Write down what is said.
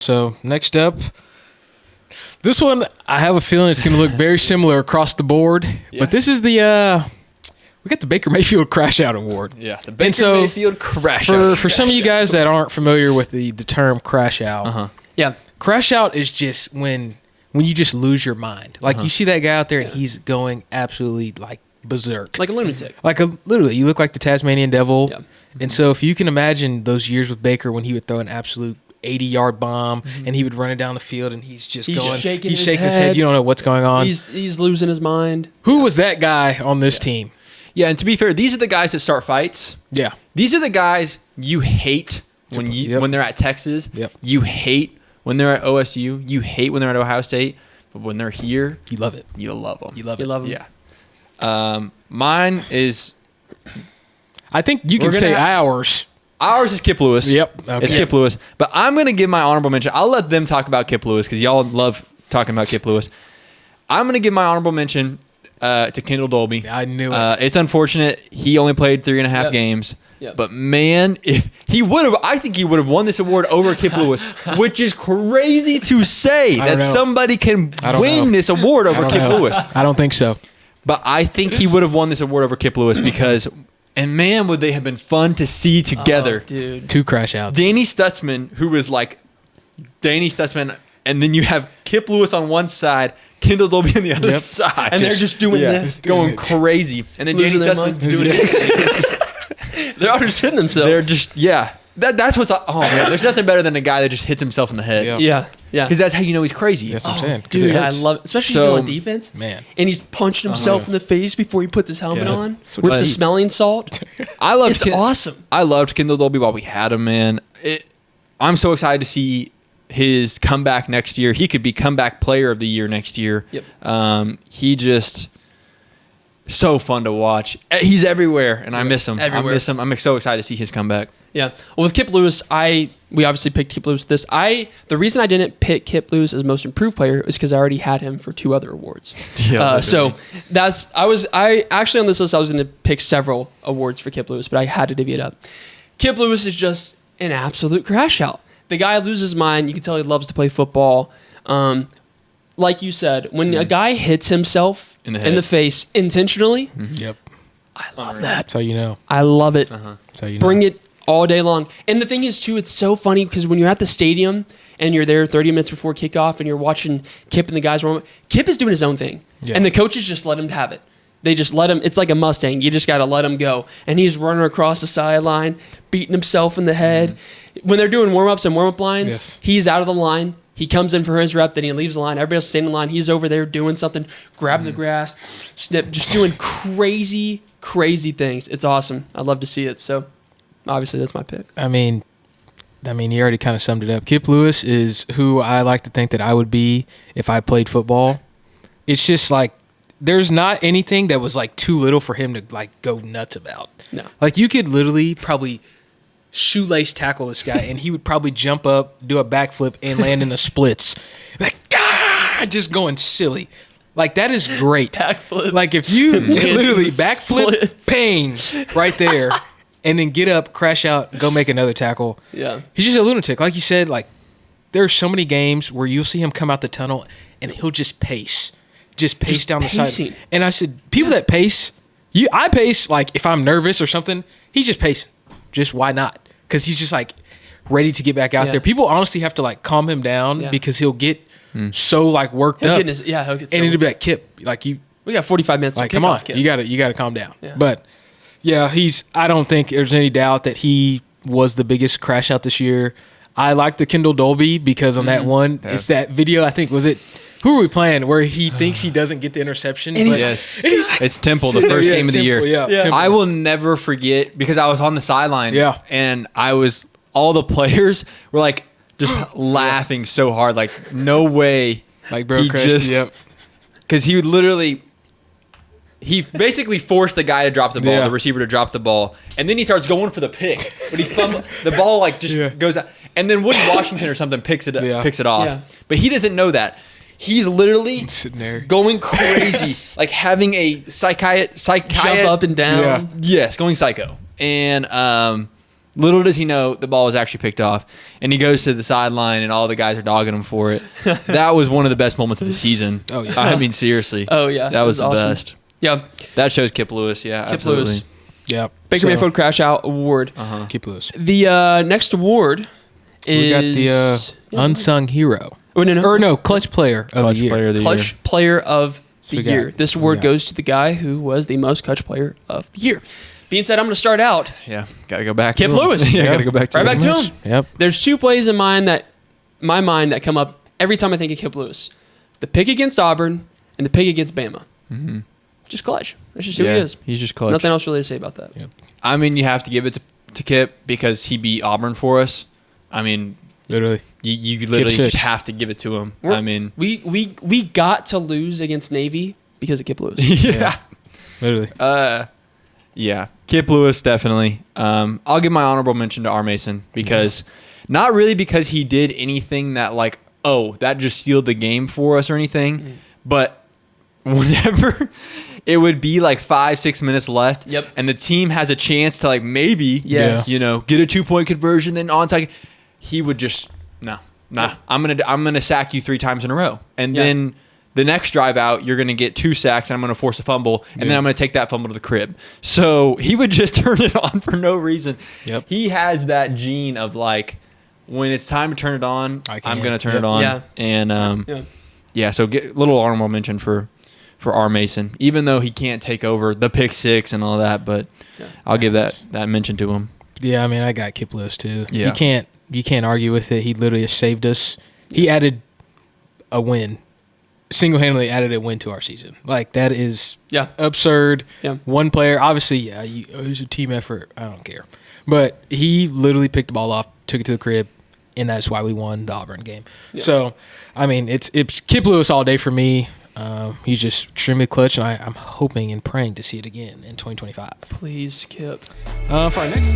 So next up, this one I have a feeling it's going to look very similar across the board. Yeah. But this is the we got the Baker Mayfield Crashout Award. Yeah, the Baker Mayfield Crashout. For some of you guys that aren't familiar with the term crash out, yeah, crash out is just when you just lose your mind. Like you see that guy out there and he's going absolutely like berserk, like a lunatic. Literally, you look like the Tasmanian devil. Yeah. And so if you can imagine those years with Baker when he would throw an absolute 80-yard bomb and he would run it down the field and he's shaking his head. You don't know what's going on. He's losing his mind. Who was that guy on this team? Yeah, and to be fair, these are the guys that start fights. Yeah. These are the guys you hate when they're at Texas. Yep. You hate when they're at OSU. You hate when they're at Ohio State. But when they're here, you love it. You love them. You love it. You love them. Yeah. Mine is... I think you can say ours. Ours is Kip Lewis. Yep. Okay. It's Kip Lewis. But I'm going to give my honorable mention. I'll let them talk about Kip Lewis because y'all love talking about Kip Lewis. I'm going to give my honorable mention to Kendall Dolby. I knew it. It's unfortunate he only played 3.5 games. Yep. But man, if he would have, I think he would have won this award over Kip Lewis, which is crazy to say that somebody can win this award over Kip Lewis. I don't think so. But I think he would have won this award over Kip Lewis because, and man, would they have been fun to see together. Oh, dude. 2 crash outs. Danny Stutzman, who was like Danny Stutzman, and then you have Kip Lewis on one side, Kendall Dolby on the other side. And they're just doing this. Going crazy. And then Danny Stutzman's doing it. They're all just hitting themselves. They're just, That's what's, oh man, there's nothing better than a guy that just hits himself in the head. Yeah. Because that's how you know he's crazy. That's what I'm saying. Dude, I love it. Especially if you're on defense. Man. And he's punching himself in the face before he puts his helmet on. Rips the smelling salt. It's awesome. I loved Kendall Dolby while we had him, man. I'm so excited to see his comeback next year. He could be comeback player of the year next year. Yep. He just so fun to watch. He's everywhere, and I miss him. Everywhere. I miss him. I'm so excited to see his comeback. Yeah. Well, with Kip Lewis, we obviously picked Kip Lewis. The reason I didn't pick Kip Lewis as most improved player is because I already had him for 2 other awards. So I actually on this list I was going to pick several awards for Kip Lewis, but I had to divvy it up. Kip Lewis is just an absolute crash out. The guy loses his mind. You can tell he loves to play football. Like you said, when a guy hits himself in the face intentionally, I love that. That's how you know. I love it. That's how you know. Bring it all day long. And the thing is, too, it's so funny because when you're at the stadium and you're there 30 minutes before kickoff and you're watching Kip and the guys warm up, Kip is doing his own thing. Yeah. And the coaches just let him have it. They just let him. It's like a Mustang. You just got to let him go. And he's running across the sideline, beating himself in the head. When they're doing warm-ups and warm-up lines, he's out of the line. He comes in for his rep, then he leaves the line. Everybody else staying in the line. He's over there doing something, grabbing the grass, snip, just doing crazy, crazy things. It's awesome. I love to see it. So, obviously, that's my pick. I mean, you already kind of summed it up. Kip Lewis is who I like to think that I would be if I played football. It's just like there's not anything that was like too little for him to like go nuts about. No. Like you could literally probably shoelace tackle this guy and he would probably jump up, do a backflip and land in the splits. Like, just going silly. Like that is great. Backflip. Like if you literally backflip, pain right there. And then get up, crash out, go make another tackle. Yeah. He's just a lunatic. Like you said, like there are so many games where you'll see him come out the tunnel and he'll just pace. Just down the side. And I said, people that pace, I pace like if I'm nervous or something, he's just pacing. Just why not? Because he's just like ready to get back out there. People honestly have to like calm him down because he'll get so like worked up. He'll get and it'll be like, Kip, like we got 45 minutes. Like, come on, Kip. you gotta calm down. Yeah. But yeah, I don't think there's any doubt that he was the biggest crash out this year. I like the Kendall Dolby because on that one, it's that video, I think, was it, who are we playing, where he thinks he doesn't get the interception? And he's like, it's Temple, the first game of the year. Yeah. Temple. I will never forget because I was on the sideline and all the players were like just laughing so hard, like no way. Like bro, because he would literally... He basically forced the guy to drop the ball, the receiver to drop the ball, and then he starts going for the pick. But the ball like just goes out, and then Woody Washington or something picks it off. Yeah. But he doesn't know that. He's literally going crazy, like having a psychiatrist jump up and down. Yes, going psycho. And Little does he know the ball was actually picked off, and he goes to the sideline, and all the guys are dogging him for it. That was one of the best moments of the season. Oh, yeah. I mean, seriously. Oh, yeah. That was the awesome. best. Yeah. That shows Kip Lewis. Yeah, Kip absolutely. Lewis. Yeah. Baker Mayfield Crashout Award. Kip Lewis. The next award is... We got the unsung hero. Oh, no. Clutch player of the year. Clutch player of the year. This award Yeah. goes to the guy who was the most clutch player of the year. Being said, I'm going to start out. Yeah, gotta go back. Kip to him. Lewis. Yeah, Yep. gotta go back to Right him. back to him. Yep. There's two plays in my mind that come up every time I think of Kip Lewis. The pick against Auburn and the pick against Bama. Mm-hmm. Just clutch. That's just who he is. He's just clutch. Nothing else really to say about that. Yep. I mean, you have to give it to Kip because he beat Auburn for us. I mean, Literally. you literally Kip just six. have to give it to him. We're- I mean, We got to lose against Navy because of Kip Lewis. yeah. Literally. Yeah, Kip Lewis definitely. I'll give my honorable mention to R. Mason because not really because he did anything that like, oh, that just sealed the game for us or anything, but whenever it would be like 5-6 minutes left, Yep. and the team has a chance to like maybe, Yes. get a 2-point conversion, then onside, he would just nah. I'm gonna sack you 3 times in a row, and then the next drive out, you're going to get 2 sacks, and I'm going to force a fumble, and then I'm going to take that fumble to the crib. So he would just turn it on for no reason. Yep. He has that gene of like, when it's time to turn it on, I'm going to turn it on. Yeah. And so get a little honorable mention for R. Mason, even though he can't take over the pick 6 and all that, but I'll give that mention to him. Yeah, I mean, I got Kip Lewis too. Yeah. You can't argue with it. He literally has saved us. He added a win. Single-handedly added a win to our season. Like, that is absurd. Yeah. One player, obviously, it was a team effort. I don't care. But he literally picked the ball off, took it to the crib, and that's why we won the Auburn game. Yeah. So, I mean, it's Kip Lewis all day for me. He's just extremely clutch, and I'm hoping and praying to see it again in 2025. Please, Kip. For our next